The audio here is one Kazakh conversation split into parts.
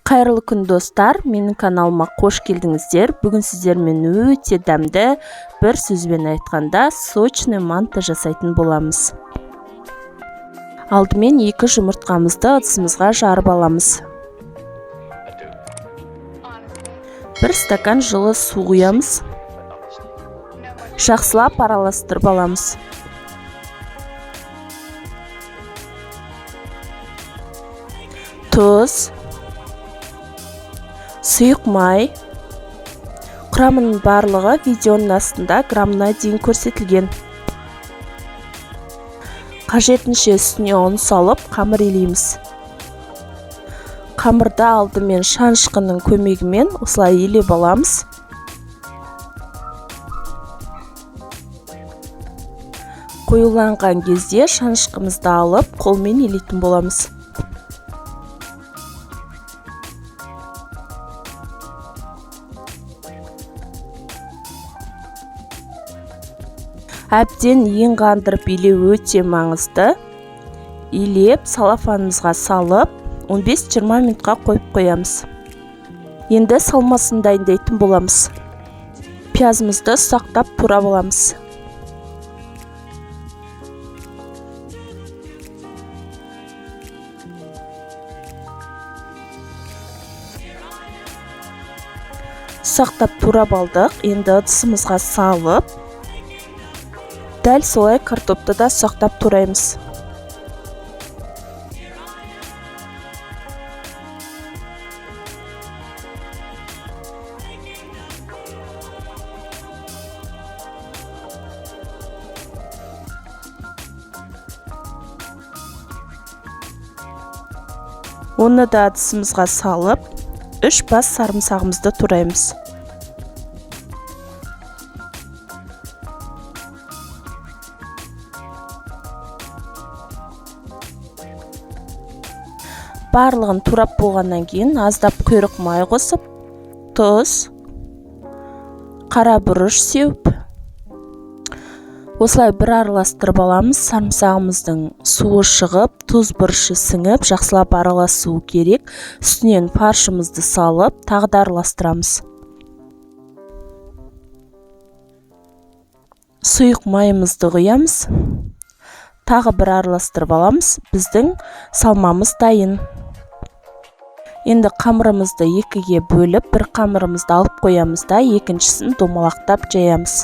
Қайырлы күн достар, менің каналыма қош келдіңіздер. Бүгін сіздермен өте дәмді, бір сөзбен айтқанда сочный манты жасайтын боламыз. Алдымен 2 жұмыртқамызды ыдысымызға жарып аламыз. 1 стакан жылы су құямыз. Жақсылап араластырып аламыз. Тұз, сұйық май. Құрамының барлығы видеоның астында граммына дейін көрсетілген. Қажетінше үстіне ұн салып, қамыр илейміз. Қамырды алдымен шанышқының көмегімен осылай илеп аламыз. Қоюланған кезде шанышқымызды алып, қолмен илейтін боламыз. Әбден ең қандырып илеу өте маңызды. Илеп, салафанымызға салып, 15-20 минутқа қойып қоямыз. Енді салмасын дайындайтын боламыз. Пиязымызды ұсақтап турап аламыз. Ұсақтап турап алдық. Енді ыдысымызға салып, дәл солай картопты да ұсақтап тураймыз. Оны да ыдысымызға салып, 3 бас сарымсағымызды тураймыз. Барлығын турап болғаннан кейін аздап құйрық май қосып, тұз, қара бұрыш сеуіп, осылай бір араластырып аламыз. Сарымсағымыздың суы шығып, тұз бұрышы сіңіп, жақсылап араласуы керек. Үстінен фаршымызды салып, тағы да араластырамыз. Сұйық майымызды құямыз. Тағы бір араластырып аламыз. Біздің салмамыз дайын. Енді қамырымызды 2-ге бөліп, бір қамырымызды алып қоямыз да, екіншісін домалақтап жаямыз.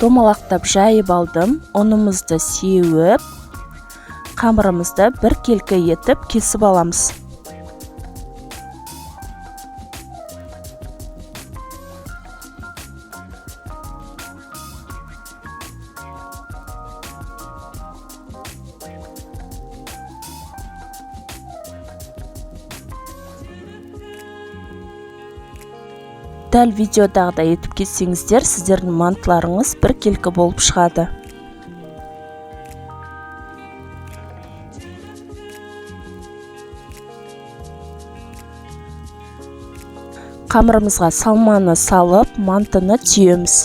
Домалақтап жайып алдым. Ұнымызды сеуіп, қамырымызды бір келкі етіп кесіп аламыз. Дәл видеодағыдай етіп кетсеңіздер, сіздердің мантыларыңыз бір келкі болып шығады. Қамырымызға салманы салып, мантыны түйеміз.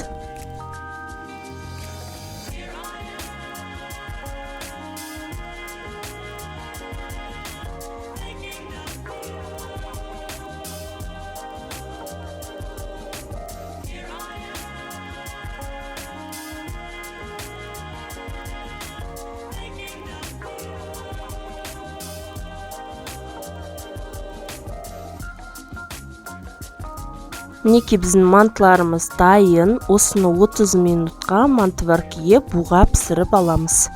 Мінекей біздің мантыларымыз дайын. Осыны 30 минутқа мантываркіге буға пісіріп аламыз.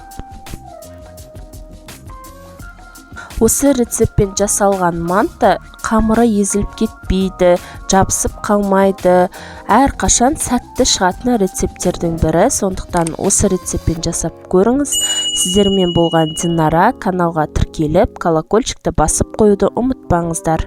Осы рецептпен жасалған манты қамыры езіліп кетпейді, жабысып қалмайды. Әр қашан сәтті шығатын рецепттердің бірі. Сондықтан осы рецептпен жасап көріңіз. Сіздермен болған Динара. Каналға тіркеліп, колокольчикті басып қоюды ұмытпаңыздар.